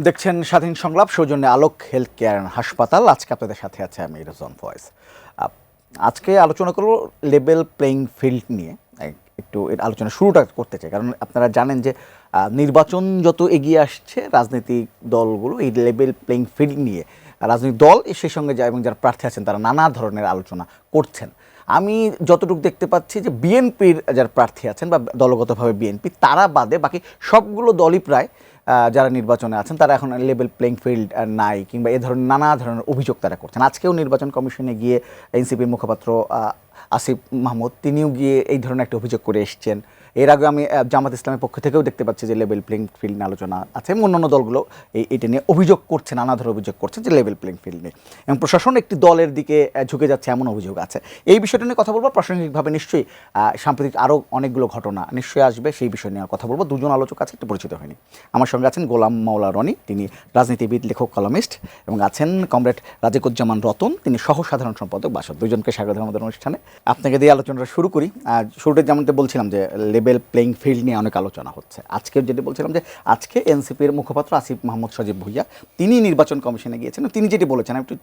দেখছেন স্বাধীন সংলাপ, সৌজন্যে আলোক হেলথ কেয়ার হাসপাতাল। আজকে আপনাদের সাথে আছে আমি রেজন ফয়েজ। আজকে আলোচনা করব লেভেল প্লেইং ফিল্ড নিয়ে। একটু এর আলোচনা শুরুটা করতে চাই, কারণ আপনারা জানেন যে নির্বাচন যত এগিয়ে আসছে রাজনৈতিক দলগুলো এই লেভেল প্লেইং ফিল্ড নিয়ে, রাজনৈতিক দল সেই সঙ্গে যায় এবং যারা প্রার্থী আছেন তারা নানা ধরনের আলোচনা করছেন। আমি যতটুকু দেখতে পাচ্ছি যে বিএনপির যারা প্রার্থী আছেন বা দলগতভাবে বিএনপি, তারা বাদে বাকি সবগুলো দলই প্রায় যারা নির্বাচনে আছেন তারা এখন লেভেল প্লেইং ফিল্ড নাই, কিংবা এ ধরনের নানা ধরনের অভিযোগ তারা করছেন। আজকেও নির্বাচন কমিশনে গিয়ে এনসিপির মুখপাত্র আসিফ মাহমুদ তিনিও গিয়ে এই ধরনের একটা অভিযোগ করে এসছেন। এর আগে আমি জামাত ইসলামের পক্ষ থেকেও দেখতে পাচ্ছি যে লেভেল প্লেইং ফিল্ড নিয়ে আলোচনা আছে, এবং অন্যান্য দলগুলো এটা নিয়ে অভিযোগ করছে, নানা ধরনের অভিযোগ করছে যে লেভেল প্লেইং ফিল্ড নিয়ে, এবং প্রশাসন একটি দলের দিকে ঝুঁকে যাচ্ছে এমন অভিযোগ আছে। এই বিষয়টা নিয়ে কথা বলবো। প্রাসঙ্গিকভাবে নিশ্চয়ই সাম্প্রতিক আরও অনেকগুলো ঘটনা নিশ্চয়ই আসবে, সেই বিষয় নিয়ে কথা বলবো। দুজন আলোচক আছে, একটু পরিচিত হয়নি। আমার সঙ্গে আছেন গোলাম মাওলা রনি, তিনি রাজনীতিবিদ, লেখক, কলামিস্ট, এবং আছেন কমরেড রাজিকুজ্জামান রতন, তিনি সহ সাধারণ সম্পাদক বাসদ। দুজনকে স্বাগত আমাদের অনুষ্ঠানে। আপনাকে দিয়ে আলোচনাটা শুরু করি। শুরুতে যেমনটা বলছিলাম যে লেভেল প্লেইং ফিল্ড নিয়ে অনেক আলোচনা হচ্ছে। আজকে যেটি বলছিলাম যে আজকে এনসিপির মুখপাত্র আসিফ মাহমুদ সজীব ভুইয়া তিনি নির্বাচন কমিশনে গিয়েছেন। তিনি যেটি বলেছেন, আমি একটু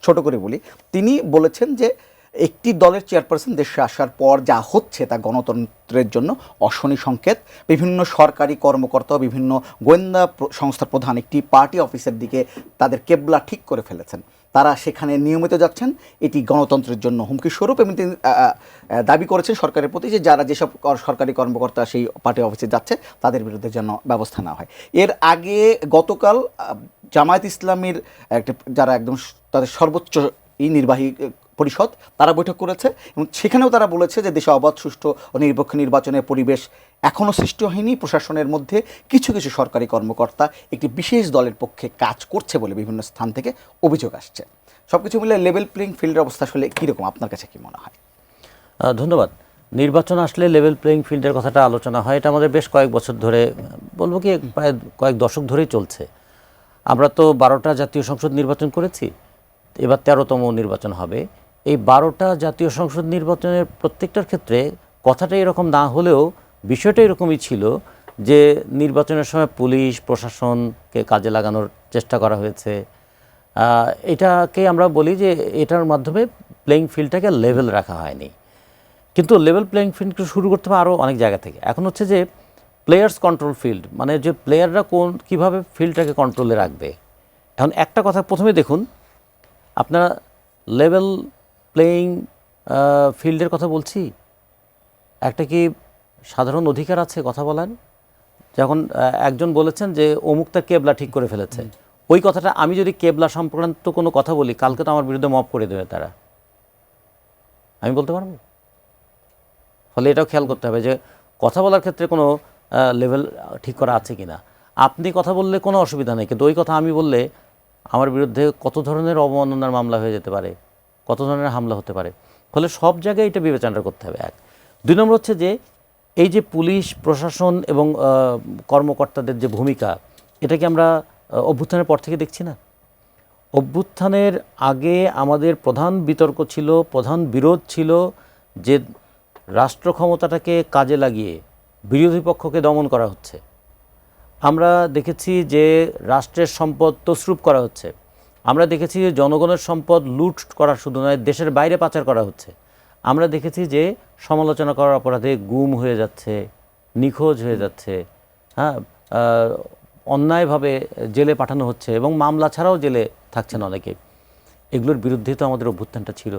ছোট করে বলি। তিনি বলেছেন যে একটি দলের চেয়ারপারসন দেশে আসার পর যা হচ্ছে তা গণতন্ত্রের জন্য অশনি সংকেত। বিভিন্ন সরকারি কর্মকর্তা, বিভিন্ন গোয়েন্দা সংস্থার প্রধান একটি পার্টি অফিসের দিকে তাদের কেবলা ঠিক করে ফেলেছেন, তারা সেখানে নিয়মিত যাচ্ছেন, এটি গণতন্ত্রের জন্য হুমকি স্বরূপ। এবং তিনি দাবি করেছেন সরকারের প্রতি যে যারা যেসব সরকারি কর্মকর্তা সেই পার্টি অফিসে যাচ্ছে তাদের বিরুদ্ধে যেন ব্যবস্থা নেওয়া হয়। এর আগে গতকাল জামায়াত ইসলামীর একটা যারা একদম তাদের সর্বোচ্চ নির্বাহী পরিষদ তারা বৈঠক করেছে, এবং সেখানেও তারা বলেছে যে দেশে অবাধ, সুষ্ঠু ও নিরপেক্ষ নির্বাচনের পরিবেশ এখনও সৃষ্টি হয়নি। প্রশাসনের মধ্যে কিছু কিছু সরকারি কর্মকর্তা একটি বিশেষ দলের পক্ষে কাজ করছে বলে বিভিন্ন স্থান থেকে অভিযোগ আসছে। সব কিছু মিলে লেভেল প্লেইং ফিল্ডের অবস্থা আসলে কীরকম, আপনার কাছে কী মনে হয়? ধন্যবাদ। নির্বাচন আসলে লেভেল প্লেইং ফিল্ডের কথাটা আলোচনা হয়, এটা আমাদের বেশ কয়েক বছর ধরে, বলবো কি প্রায় কয়েক দশক ধরেই চলছে। আমরা তো 12টা জাতীয় সংসদ নির্বাচন করেছি, এবার 13তম নির্বাচন হবে। এই 12টা জাতীয় সংসদ নির্বাচনের প্রত্যেকটার ক্ষেত্রে কথাটা এরকম না হলেও বিষয়টা এরকমই ছিল যে নির্বাচনের সময় পুলিশ প্রশাসনকে কাজে লাগানোর চেষ্টা করা হয়েছে। এটাকে আমরা বলি যে এটার মাধ্যমে প্লেইং ফিল্ডটাকে লেভেল রাখা হয়নি। কিন্তু লেভেল প্লেইং ফিল্ডকে শুরু করতে হবে আরও অনেক জায়গা থেকে। এখন হচ্ছে যে প্লেয়ার্স কন্ট্রোল ফিল্ড, মানে যে প্লেয়াররা কীভাবে ফিল্ডটাকে কন্ট্রোলে রাখবে। এখন একটা কথা প্রথমে দেখুন, আপনারা লেভেল প্লেইং ফিল্ডের কথা বলছি, একটা কি সাধারণ অধিকার আছে কথা বলার? যখন একজন বলেছেন যে অমুক তার কেবলা ঠিক করে ফেলেছে, ওই কথাটা আমি যদি কেবলা সংক্রান্ত কোনো কথা বলি, কালকে তো আমার বিরুদ্ধে মব করে দেবে তারা, আমি বলতে পারবো? ফলে এটাও খেয়াল করতে হবে যে কথা বলার ক্ষেত্রে কোনো লেভেল ঠিক করা আছে কি না। আপনি কথা বললে কোনো অসুবিধা নেই, কিন্তু ওই কথা আমি বললে আমার বিরুদ্ধে কত ধরনের অবমাননার মামলা হয়ে যেতে পারে, কত ধরনের হামলা হতে পারে। ফলে সব জায়গায় এটা বিবেচনা করতে হবে। 1 2 নম্বর হচ্ছে যে এই যে পুলিশ প্রশাসন এবং কর্মকর্তাদের যে ভূমিকা, এটা কি আমরা অভ্যুত্থানের পর থেকে দেখছি না? অভ্যুত্থানের আগে আমাদের প্রধান বিতর্ক ছিল, প্রধান বিরোধ ছিল যে রাষ্ট্র ক্ষমতাটাকে কাজে লাগিয়ে বিরোধী পক্ষকে দমন করা হচ্ছে। আমরা দেখেছি যে রাষ্ট্রের সম্পদ তছরূপ করা হচ্ছে। আমরা দেখেছি যে জনগণের সম্পদ লুট করা শুধু নয়, দেশের বাইরে পাচার করা হচ্ছে। আমরা দেখেছি যে সমালোচনা করার অপরাধে গুম হয়ে যাচ্ছে, নিখোঁজ হয়ে যাচ্ছে, হ্যাঁ, অন্যায়ভাবে জেলে পাঠানো হচ্ছে, এবং মামলা ছাড়াও জেলে থাকছেন অনেকে। এগুলোর বিরুদ্ধে তো আমাদের অভ্যুত্থানটা ছিল।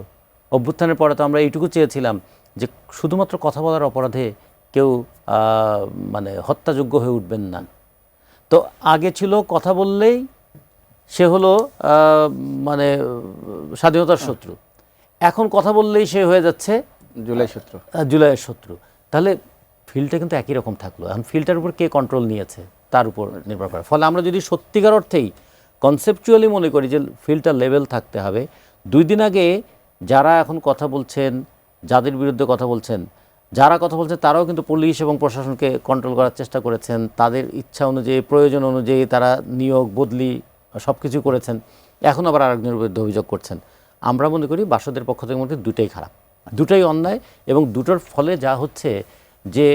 অভ্যুত্থানের পরে তো আমরা এইটুকু চেয়েছিলাম যে শুধুমাত্র কথা বলার অপরাধে কেউ মানে হত্যাযোগ্য হয়ে উঠবেন না। তো আগে ছিল কথা বললেই সে হলো মানে স্বাধীনতার শত্রু, এখন কথা বললেই সে হয়ে যাচ্ছে জুলাইয়ের শত্রু। তাহলে ফিল্ডটা কিন্তু একই রকম থাকলো। এখন ফিল্ডটার উপর কে কন্ট্রোল নিয়েছে তার উপর নির্ভর করে। ফলে আমরা যদি সত্যিকার অর্থেই কনসেপচুয়ালি মনে করি যে ফিল্ডটা লেভেল থাকতে হবে, 2 দিন আগে যারা এখন কথা বলছেন, যাদের বিরুদ্ধে কথা বলছেন, যারা কথা বলছেন তারাও কিন্তু পুলিশ এবং প্রশাসনকে কন্ট্রোল করার চেষ্টা করেছেন। তাদের ইচ্ছা অনুযায়ী, প্রয়োজন অনুযায়ী তারা নিয়োগ বদলি সব কিছু করেছেন। এখন আবার আরেকজনের বিরুদ্ধে অভিযোগ করছেন। আমরা মনে করি বাসদের পক্ষ থেকে মধ্যে দুটাই খারাপ, দুটাই অন্যায়, এবং দুটোর ফলে যা হচ্ছে যে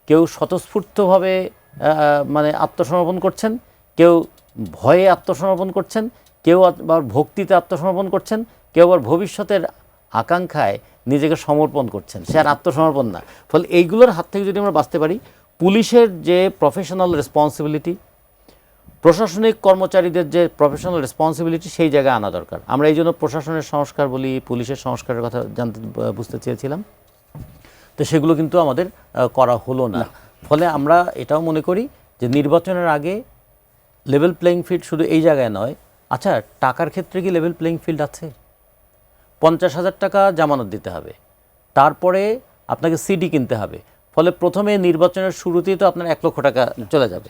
কেউ স্বতঃস্ফূর্তভাবে মানে আত্মসমর্পণ করছেন, কেউ ভয়ে আত্মসমর্পণ করছেন, কেউ আবার ভক্তিতে আত্মসমর্পণ করছেন, কেউ আবার ভবিষ্যতের আকাঙ্ক্ষায় নিজেকে সমর্পণ করছেন, সে আর আত্মসমর্পণ না। ফলে এইগুলোর হাত থেকে যদি আমরা বাঁচতে পারি, পুলিশের যে প্রফেশনাল রেসপন্সিবিলিটি, প্রশাসনিক কর্মচারীদের যে প্রফেশনাল রেসপন্সিবিলিটি, সেই জায়গায় আনা দরকার। আমরা এই জন্য প্রশাসনের সংস্কার বলি, পুলিশের সংস্কারের কথা বুঝতে চেয়েছিলাম, তো সেগুলো কিন্তু আমাদের করা হলো না। ফলে আমরা এটাও মনে করি যে নির্বাচনের আগে লেভেল প্লেইং ফিল্ড শুধু এই জায়গায় নয়। আচ্ছা, টাকার ক্ষেত্রে কি লেভেল প্লেইং ফিল্ড আছে? 50,000 টাকা জামানত দিতে হবে, তারপরে আপনাকে সিডি কিনতে হবে। ফলে প্রথমে নির্বাচনের শুরুতেই তো আপনার 1 লক্ষ টাকা চলে যাবে।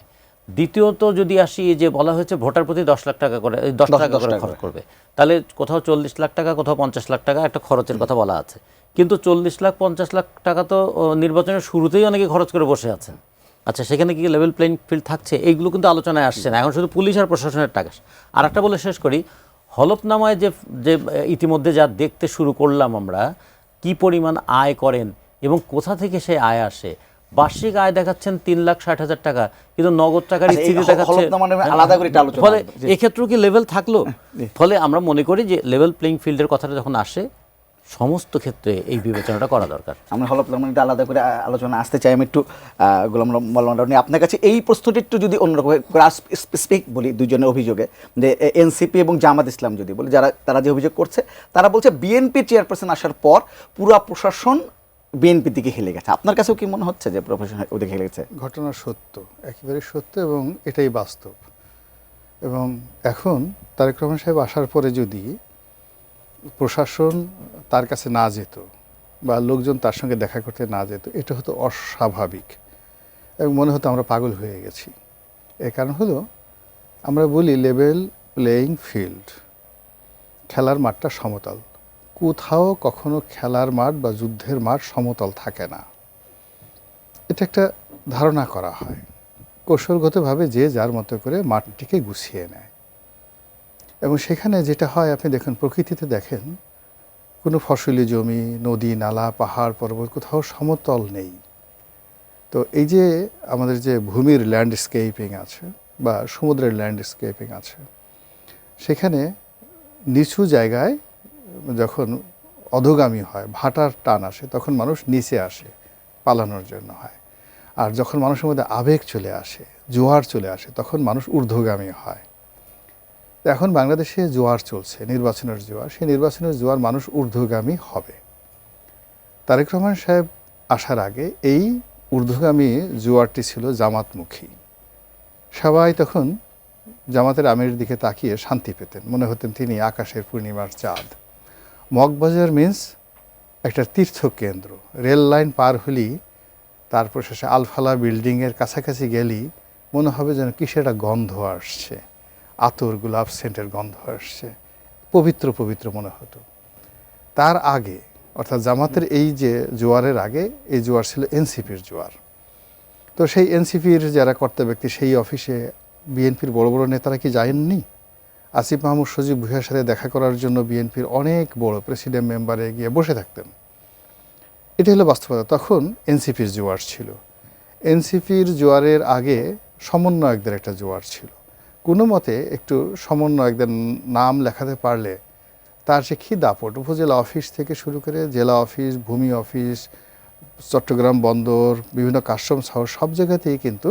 দ্বিতীয়ত যদি আসি, যে বলা হয়েছে ভোটার প্রতি 10 লাখ টাকা করে, 10 টাকা করে খরচ করবে, তাহলে কোথাও 40 লাখ টাকা, কোথাও 50 লাখ টাকা একটা খরচের কথা বলা আছে। কিন্তু 40 লাখ 50 লাখ টাকা তো নির্বাচনের শুরুতেই অনেকে খরচ করে বসে আছেন। আচ্ছা, সেখানে কি লেভেল প্লেইং ফিল্ড থাকছে? এইগুলো কিন্তু আলোচনায় আসছে না, এখন শুধু পুলিশ আর প্রশাসনের টাকা। আর একটা বলে শেষ করি, হলফনামায় যে যে ইতিমধ্যে যা দেখতে শুরু করলাম আমরা, কি পরিমাণ আয় করেন এবং কোথা থেকে সেই আয় আসে। বার্ষিক আয় দেখাচ্ছেন 3,60,000 টাকা, কিন্তু নগদ টাকার স্থিতি দেখাচ্ছে। ফলে এক্ষেত্রেও কি লেভেল থাকলো? ফলে আমরা মনে করি যে লেভেল প্লেইং ফিল্ডের কথাটা যখন আসে, সমস্ত ক্ষেত্রে এই বিবেচনাটা করা দরকার। আমরা হলফনামাটা আলাদা করে আলোচনা আসতে চাই। আমি একটু গোলাম মোল্লা আপনার কাছে এই প্রশ্নটি একটু যদি অন্যরকম স্পেসিফিক বলি, দুজনের অভিযোগে যে এনসিপি এবং জামাত ইসলাম যদি বলি, তারা যে অভিযোগ করছে, তারা বলছে বিএনপি চেয়ারপারসন আসার পর পুরা প্রশাসন বিএনপি দিকে হেলে গেছে। আপনার কাছেও কি মনে হচ্ছে যে প্রশাসন ওদিকে হেলে গেছে? ঘটনা সত্য, একেবারে সত্য, এবং এটাই বাস্তব। এবং এখন তারেক রহমান সাহেব আসার পরে যদি প্রশাসন তার কাছে না যেত বা লোকজন তার সঙ্গে দেখা করতে না যেত, এটা হতো অস্বাভাবিক এবং মনে হতো আমরা পাগল হয়ে গেছি। এর কারণ হলো, আমরা বলি লেভেল প্লেয়িং ফিল্ড, খেলার মাঠটা সমতল। কোথাও কখনো খেলার মাঠ বা যুদ্ধের মাঠ সমতল থাকে না, এটা একটা ধারণা করা হয়। কৌশলগতভাবে যে যার মতো করে মাঠটিকে গুছিয়ে নেয়, এবং সেখানে যেটা হয়, আপনি দেখুন প্রকৃতিতে দেখেন, কোনো ফসলি জমি, নদী, নালা, পাহাড়, পর্বত কোথাও সমতল নেই। তো এই যে আমাদের যে ভূমির ল্যান্ডস্কেপিং আছে বা সমুদ্রের ল্যান্ডস্কেপিং আছে, সেখানে নিচু জায়গায় যখন অধোগামী হয়, ভাটার টান আসে, তখন মানুষ নিচে আসে, পালানোর জন্য হয়। আর যখন মানুষের মধ্যে আবেগ চলে আসে, জোয়ার চলে আসে, তখন মানুষ ঊর্ধ্বগামী হয়। এখন বাংলাদেশে জোয়ার চলছে, নির্বাচনের জোয়ার। সেই নির্বাচনের জোয়ার মানুষ ঊর্ধ্বগামী হবে। তারেক রহমান সাহেব আসার আগে এই ঊর্ধ্বগামী জোয়ারটি ছিল জামাতমুখী। সবাই তখন জামাতের আমিরের দিকে তাকিয়ে শান্তি পেতেন, মনে হতেন তিনি আকাশের পূর্ণিমার চাঁদ। মগবাজার মিন্স একটা তীর্থকেন্দ্র, রেল লাইন পার হলেই, তারপর শেষে আলফালা বিল্ডিংয়ের কাছাকাছি গেলেই মনে হবে যেন কিসের একটা গন্ধ আসছে, আতর, গোলাপ সেন্টের গন্ধ আসছে, পবিত্র পবিত্র মনে হতো। তার আগে, অর্থাৎ জামাতের এই যে জোয়ারের আগে, এই জোয়ার ছিল এনসিপির জোয়ার। তো সেই এনসিপির যারা কর্তা ব্যক্তি, সেই অফিসে বিএনপির বড় বড় নেতারা কি যায়নি? আসিফ মাহমুদ সজীব ভুঁইয়ার সাথে দেখা করার জন্য বিএনপির অনেক বড় প্রেসিডেন্ট মেম্বারে গিয়ে বসে থাকতেন। এটা হলো বাস্তবতা। তখন এনসিপির জোয়ার ছিল। এনসিপির জোয়ারের আগে সমন্বয়কদের একটা জোয়ার ছিল। কোনো মতে একটু সমন্বয়কদের নাম লেখাতে পারলে তার যে কি দাপট, উপজেলা অফিস থেকে শুরু করে জেলা অফিস, ভূমি অফিস, চট্টগ্রাম বন্দর, বিভিন্ন কাস্টমস হাউস, সব জায়গাতেই কিন্তু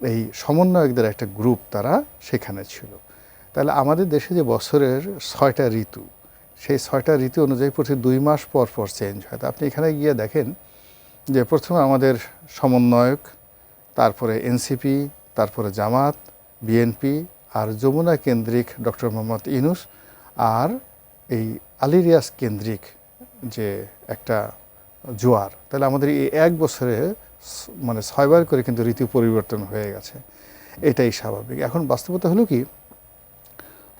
এই সমন্বয়কদের একটা গ্রুপ তারা সেখানে ছিল। তাহলে আমাদের দেশে যে বছরের 6টা ঋতু, সেই 6টা ঋতু অনুযায়ী প্রতি 2 মাস পর পর চেঞ্জ হয়। তো আপনি এখানে গিয়ে দেখেন যে প্রথমে আমাদের সমন্বয়ক, তারপরে এনসিপি, তারপরে জামাত, বিএনপি, আর যমুনা কেন্দ্রিক ডক্টর মোহাম্মদ ইউনূস, আর এই আলী রিয়াজ কেন্দ্রিক যে একটা জোয়ার। তাহলে আমাদের এই 1 বছরে মানে 6 বার করে কিন্তু ঋতু পরিবর্তন হয়ে গেছে। এটাই স্বাভাবিক। এখন বাস্তবতা হলো কি,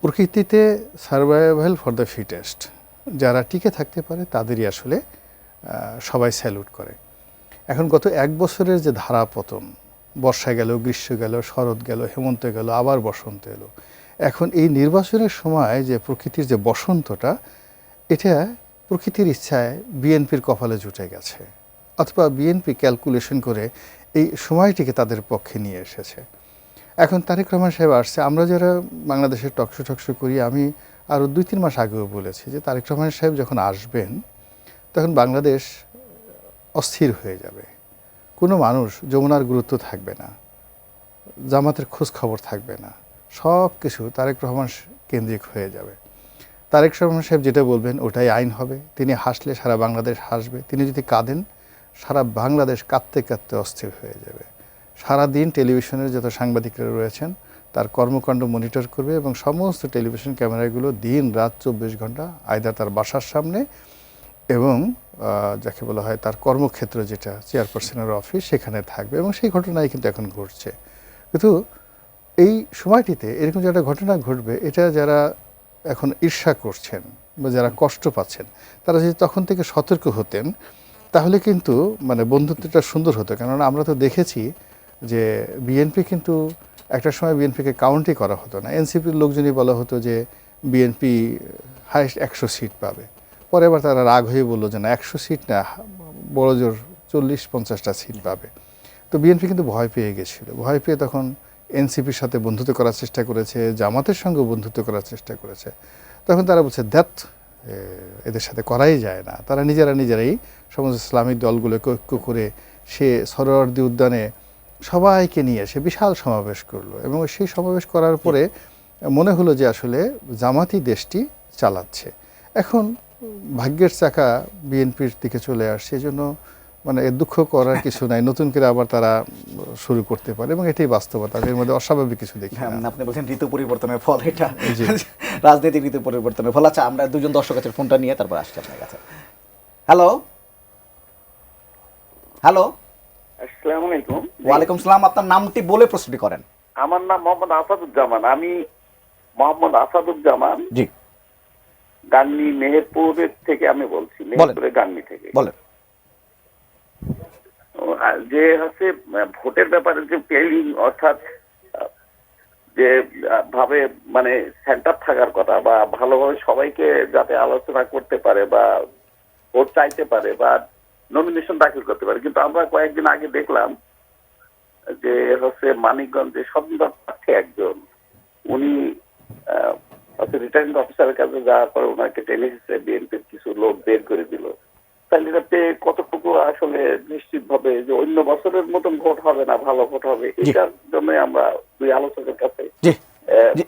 প্রকৃতিতে সার্ভাইভাল ফর দ্য ফিটেস্ট, যারা টিকে থাকতে পারে তাদেরই আসলে সবাই স্যালুট করে। এখন গত 1 বছরের যে ধারাপতন, বর্ষা গেল, গ্রীষ্ম গেল, শরৎ গেল, হেমন্ত গেল, আবার বসন্ত এলো। এখন এই নির্বাচনের সময় যে প্রকৃতির যে বসন্তটা, এটা প্রকৃতির ইচ্ছায় বিএনপির কপালে জুটে গেছে, অথবা বিএনপি ক্যালকুলেশন করে এই সময়টিকে তাদের পক্ষে নিয়ে এসেছে। এখন তারেক রহমান সাহেব আসছে, আমরা যারা বাংলাদেশের টকশো করি, আমি আরও 2-3 মাস আগেও বলেছি যে তারেক রহমান সাহেব যখন আসবেন তখন বাংলাদেশ অস্থির হয়ে যাবে। কোনো মানুষ যমুনার গুরুত্ব থাকবে না, জামাতের খোঁজ খবর থাকবে না, সব কিছু তারেক রহমান কেন্দ্রিক হয়ে যাবে। তারেক রহমান সাহেব যেটা বলবেন ওটাই আইন হবে। তিনি হাসলে সারা বাংলাদেশ হাসবে, তিনি যদি কাঁদেন সারা বাংলাদেশ কাঁদতে কাঁদতে অস্থির হয়ে যাবে। সারাদিন টেলিভিশনের যত সাংবাদিকরা রয়েছেন তার কর্মকাণ্ড মনিটর করবে এবং সমস্ত টেলিভিশন ক্যামেরাগুলো দিন রাত 24 ঘন্টা আইদার তার বাসার সামনে এবং যাকে বলা হয় তার কর্মক্ষেত্র যেটা চেয়ারপারসনের অফিস সেখানে থাকবে, এবং সেই ঘটনাই কিন্তু এখন ঘটছে। কিন্তু এই সময়টিতে এরকম যে একটা ঘটনা ঘটবে, এটা যারা এখন ঈর্ষা করছেন বা যারা কষ্ট পাচ্ছেন তারা যদি তখন থেকে সতর্ক হতেন তাহলে কিন্তু মানে বন্ধুত্বটা সুন্দর হতো। কেননা আমরা তো দেখেছি যে বিএনপি কিন্তু একটা সময় বিএনপিকে কাউন্টই করা হতো না। এনসিপির লোকজনই বলা হতো যে বিএনপি হাইস্ট 100 সিট পাবে, পরে আবার তারা রাগ হয়ে বললো যে না 100 সিট না, বড় জোর 40-50টা সিট পাবে। তো বিএনপি কিন্তু ভয় পেয়ে গেছিল, ভয় পেয়ে তখন এনসিপির সাথে বন্ধুত্ব করার চেষ্টা করেছে, জামাতের সঙ্গে বন্ধুত্ব করার চেষ্টা করেছে। তখন তারা বলছে এদের সাথে করাই যায় না। তারা নিজেরাই সমস্ত ইসলামিক দলগুলোকে ঐক্য করে সে সরোয়ার্দী উদ্যানে সবাইকে নিয়ে সে বিশাল সমাবেশ করলো, এবং সেই সমাবেশ করার পরে মনে হলো যে আসলে জামাতই দেশটি চালাচ্ছে। এখন ভাগ্যের চাকা বিএনপির দিকে চলে আসছে, এই জন্য মানে দুঃখ করার কিছু নাই, নতুন করে আবার তারা শুরু করতে পারে এবং এটাই বাস্তবতা, এর মধ্যে অস্বাভাবিক কিছু দেখি না। আপনি বলছেন ঋতু পরিবর্তনের ফল, এটা রাজনৈতিক ঋতু পরিবর্তনের ফল। আচ্ছা, আমরা দুজন দর্শক আছে, ফোনটা নিয়ে তারপর আসছি আপনার কাছে। হ্যালো হ্যালো, আসসালামু আলাইকুম। ওয়ালাইকুম সালাম। আপনার নামটি বলে প্রশ্নটি করেন। আমার নাম মোহাম্মদ আসাদুজ্জামান। আমি মোহাম্মদ আসাদুজ্জামান, জি, গান্নী মেহেরপুরের থেকে আমি বলছি, মেহেরপুরের গান্নী থেকে। বলেন। যে হচ্ছে ভোটের ব্যাপারে যে পেলিং, অর্থাৎ যে ভাবে মানে সেন্টার থাকার কথা বা ভালোভাবে সবাইকে যাতে আলোচনা করতে পারে বা ভোট চাইতে পারে বা নমিনেশন দাখিল করতে পারে, কিন্তু আমরা কয়েকদিন আগে দেখলাম যে হচ্ছে মানিকগঞ্জে স্বতন্ত্র প্রার্থী একজন, উনি রিটার্নিং অফিসারের কাছে যাওয়ার পর ওনাকে টেনে হিসেবে বিএনপির কিছু লোক বের করে দিল। তাহলে এটাতে কতটুকু আসলে নিশ্চিত ভাবে যে অন্য বছরের মতন ভোট হবে না, ভালো ভোট হবে, এটার জন্য আমরা দুই আলোচকের কাছে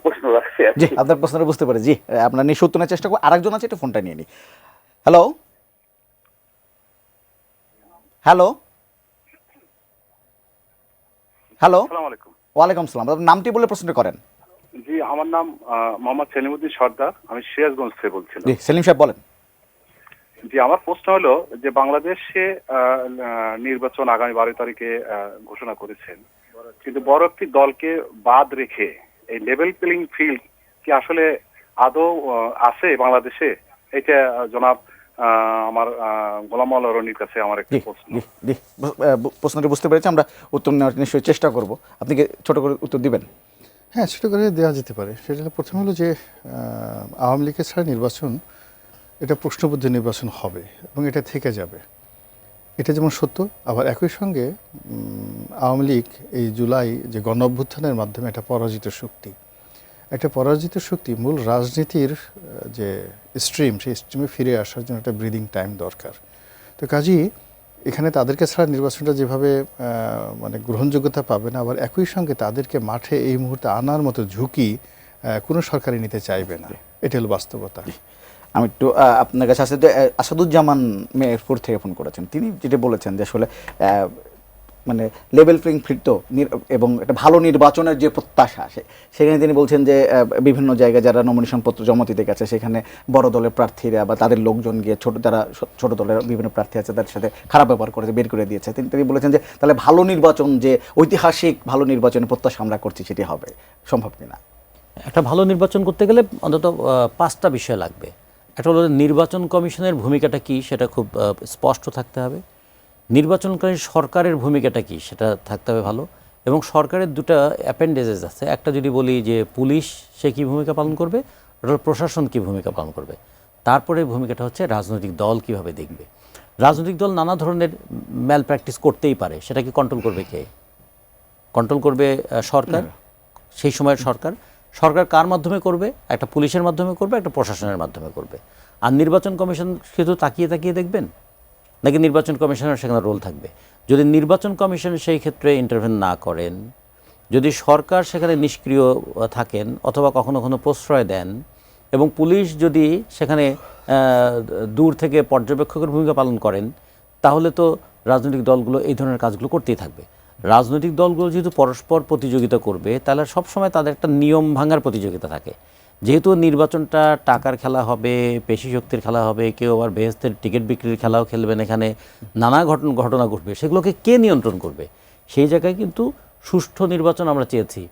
প্রশ্ন রাখছি। জি, আপনার প্রশ্নটা বুঝতে পারি। জি, আপনার নিয়ে সত্যনের চেষ্টা করবো। আরেকজন আছে, একটু ফোনটা নিয়ে নিই। হ্যালো হ্যালো হ্যালো, আসসালামু আলাইকুম। ওয়ালাইকুম সালাম। আপনার নামটি বলে প্রশ্নটি করেন। জি, আমার নাম মোহাম্মদ সেলিমউদ্দিন সর্দার, আমি সিরাজগঞ্জ থেকে বলছিলাম। জি, সেলিম সাহেব বলেন। জি, আমার প্রশ্ন হলো যে বাংলাদেশে নির্বাচন আগামী 12 তারিখে ঘোষণা করেছেন, কিন্তু বড় একটি দলকে বাদ রেখে এই লেভেল প্লেইং ফিল্ড কি আসলে আদৌ আছে বাংলাদেশে? এটা জনাব আমার গোলাম মাওলা রনির কাছে আমার একটা প্রশ্ন। জি, প্রশ্নটি বুঝতে পেরেছি, আমরা উত্তর নেওয়ার নিশ্চয়ই চেষ্টা করব। আপনি কি ছোট করে উত্তর দিবেন? হ্যাঁ, ছোটো করে দেওয়া যেতে পারে। সেটা হলো, প্রথম হলো যে আওয়ামী লীগের ছাড়া নির্বাচন এটা প্রশ্নবদ্ধ নির্বাচন হবে এবং এটা থেকে যাবে, এটা যেমন সত্য। আবার একই সঙ্গে আওয়ামী লীগ এই জুলাই যে গণ অভ্যুত্থানের মাধ্যমে একটা পরাজিত শক্তি, একটা পরাজিত শক্তি মূল রাজনীতির যে স্ট্রিম, সেই স্ট্রিমে ফিরে আসার জন্য একটা ব্রিদিং টাইম দরকার। তো কাজেই এখানে তাদেরকে ছাড়া নির্বাচনটা যেভাবে মানে গ্রহণযোগ্যতা পাবে না, আবার একই সঙ্গে তাদেরকে মাঠে এই মুহূর্তে আনার মতো ঝুঁকি কোনো সরকারই নিতে চাইবে না, এটা হলো বাস্তবতা। আমি একটু আপনার কাছে আসাদুজ্জামান মেহেরপুর থেকে ফোন করেছেন। তিনি যেটা বলেছেন যে আসলে মানে লেভেল প্লেইং ফিল্ড তো, এবং একটা ভালো নির্বাচনের যে প্রত্যাশা, সেখানে তিনি বলছেন যে বিভিন্ন জায়গায় যারা নমিনেশন পত্র জমা দিতে গেছে সেখানে বড় দলের প্রার্থীরা বা তাদের লোকজন গিয়ে যারা ছোট দলের বিভিন্ন প্রার্থী আছে তাদের সাথে খারাপ ব্যবহার করেছে, বের করে দিয়েছে। তিনি বলেছেন যে তাহলে ভালো নির্বাচন, যে ঐতিহাসিক ভালো নির্বাচনের প্রত্যাশা আমরা করছি, সেটি হবে সম্ভব কিনা? একটা ভালো নির্বাচন করতে গেলে অন্তত 5টা বিষয় লাগবে। একটা হলো নির্বাচন কমিশনের ভূমিকাটা কি, সেটা খুব স্পষ্ট থাকতে হবে। নির্বাচনকারী সরকারের ভূমিকাটা কি, সেটা থাকতে হবে ভালো। এবং সরকারের দুটো অ্যাপেন্ডেজেস আছে, একটা যদি বলি যে পুলিশ সে কী ভূমিকা পালন করবে, ওটা প্রশাসন কী ভূমিকা পালন করবে। তারপরে ভূমিকাটা হচ্ছে রাজনৈতিক দল কিভাবে দেখবে। রাজনৈতিক দল নানা ধরনের ম্যাল প্র্যাকটিস করতেই পারে, সেটাকে কন্ট্রোল করবে কে? কন্ট্রোল করবে সরকার, সেই সময়ের সরকার সরকার কার মাধ্যমে করবে? একটা পুলিশের মাধ্যমে করবে, একটা প্রশাসনের মাধ্যমে করবে। আর নির্বাচন কমিশন শুধু তাকিয়ে তাকিয়ে দেখবেন, নাকি নির্বাচন কমিশনের সেখানে রোল থাকবে? যদি নির্বাচন কমিশন সেই ক্ষেত্রে ইন্টারভেন না করেন, যদি সরকার সেখানে নিষ্ক্রিয় থাকেন অথবা কখনো কখনো প্রশ্রয় দেন, এবং পুলিশ যদি সেখানে দূর থেকে পর্যবেক্ষকের ভূমিকা পালন করেন, তাহলে তো রাজনৈতিক দলগুলো এই ধরনের কাজগুলো করতেই থাকবে। রাজনৈতিক দলগুলো যেহেতু পরস্পর প্রতিযোগিতা করবে, তাহলে সবসময় তাদের একটা নিয়ম ভাঙার প্রতিযোগিতা থাকে। যেহেতু নির্বাচনটা টাকার খেলা হবে, পেশি শক্তির খেলা হবে, কেউ আবার বেহেস্তের টিকিট বিক্রির খেলাও খেলবেন, এখানে নানা ঘটনা ঘটবে, সেগুলোকে কে নিয়ন্ত্রণ করবে? সেই জায়গায় কিন্তু সুষ্ঠু নির্বাচন আমরা চেয়েছি।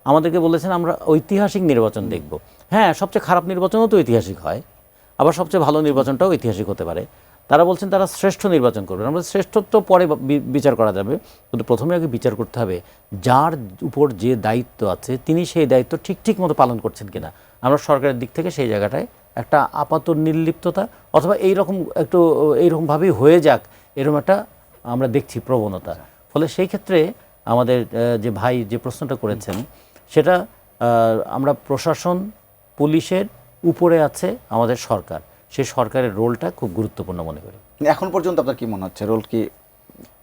আমাদেরকে বলেছেন আমরা ঐতিহাসিক নির্বাচন দেখব। হ্যাঁ, সবচেয়ে খারাপ নির্বাচনও তো ঐতিহাসিক হয়, আবার সবচেয়ে ভালো নির্বাচনটাও ঐতিহাসিক হতে পারে। তারা বলছেন তারা শ্রেষ্ঠ নির্বাচন করবেন। আমরা শ্রেষ্ঠত্ব পরে বিচার করা যাবে, কিন্তু প্রথমে আগে বিচার করতে হবে যার উপর যে দায়িত্ব আছে তিনি সেই দায়িত্ব ঠিক মতো পালন করছেন কিনা। আমরা সরকারের দিক থেকে সেই জায়গাটায় একটা আপাত নির্লিপ্ততা অথবা এইরকমভাবেই হয়ে যাক, এরকম একটা আমরা দেখছি প্রবণতা। ফলে সেই ক্ষেত্রে আমাদের যে ভাই যে প্রশ্নটা করেছেন, সেটা আমরা প্রশাসন, পুলিশের উপরে আছে আমাদের সরকার, সেই সরকারের রোলটা খুব গুরুত্বপূর্ণ মনে করি। এখন পর্যন্ত আপনার কি মনে হচ্ছে রোল কি?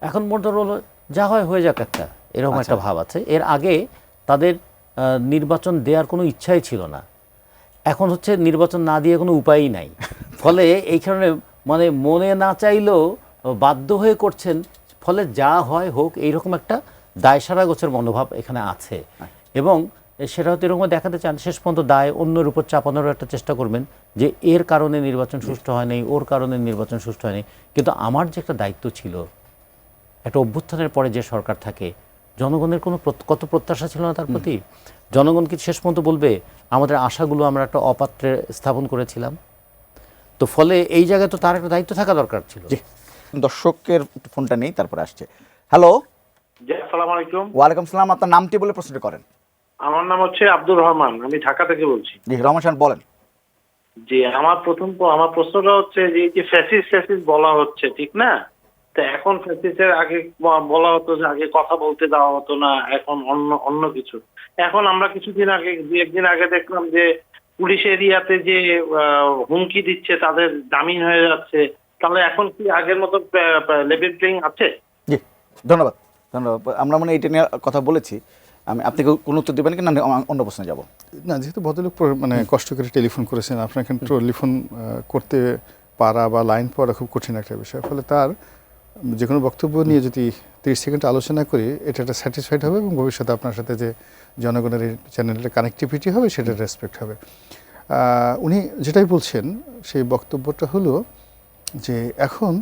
এখন পর্যন্ত রোল যা হয় হয়ে যাক একটা, এরকম একটা ভাব আছে। এর আগে তাদের নির্বাচন দেওয়ার কোনো ইচ্ছাই ছিল না, এখন হচ্ছে নির্বাচন না দিয়ে কোনো উপায়ই নাই। ফলে এই কারণে মানে মনে না চাইলেও বাধ্য হয়ে করছেন, ফলে যা হয় হোক এইরকম একটা দায়সারা গোছের মনোভাব এখানে আছে। এবং সেটা হয়তো এরকম দেখাতে চান শেষ পর্যন্ত দায় অন্যের উপর চাপানোর একটা চেষ্টা করবেন, যে এর কারণে নির্বাচন সুষ্ঠু হয়নি, ওর কারণে নির্বাচন সুষ্ঠু হয়নি। কিন্তু আমার যে একটা দায়িত্ব ছিল, একটা অভ্যুত্থানের পরে যে সরকার থাকে, জনগণের কত প্রত্যাশা ছিল না তার প্রতি। জনগণ কি শেষ পর্যন্ত বলবে আমাদের আশাগুলো আমরা একটা অপাত্রে স্থাপন করেছিলাম? তো ফলে এই জায়গায় তো তার একটা দায়িত্ব থাকা দরকার ছিল। দর্শকের ফোনটা নেই, তারপরে আসছে। হ্যালো, জি, আসসালামু আলাইকুম। ওয়ালাইকুম সালাম। আপনার নামটি বলে প্রশ্নটা করেন। আমার নাম হচ্ছে আব্দুর রহমান, আমি ঢাকা থেকে বলছি। জি রহমান সাহেব বলেন। জি, আমার প্রশ্নটা হচ্ছে যে এই যে ফ্যাসিস বলা হচ্ছে, ঠিক না? তো এখন ফ্যাসিসের আগে বলা হতো যে আগে কথা বলতে দেওয়া হতো না, এখন অন্য কিছু। এখন আমরা কিছুদিন আগে, দু একদিন আগে দেখলাম যে পুলিশ এরিয়াতে যে হুমকি দিচ্ছে, তাদের জামিন হয়ে যাচ্ছে। তাহলে এখন কি আগের মতো লেভেল প্লেইং আছে? জি ধন্যবাদ। আমরা মনে এইটা নিয়ে কথা বলেছি। আপনি কোনো উত্তর দেবেন কি না অন্য প্রশ্নে যাব? না, যেহেতু ভদ্রলোক মানে কষ্ট করে টেলিফোন করেছেন, আপনার এখানে টেলিফোন করতে পারা বা লাইন পাওয়া খুব কঠিন একটা বিষয়। ফলে তার যে কোনো বক্তব্য নিয়ে যদি 30 সেকেন্ড আলোচনা করি, এটা একটা স্যাটিসফাইড হবে এবং ভবিষ্যতে আপনার সাথে যে জনগণের এই চ্যানেলের কানেক্টিভিটি হবে সেটা রেসপেক্ট হবে। উনি যেটাই বলছেন সেই বক্তব্যটা হলো যে এখন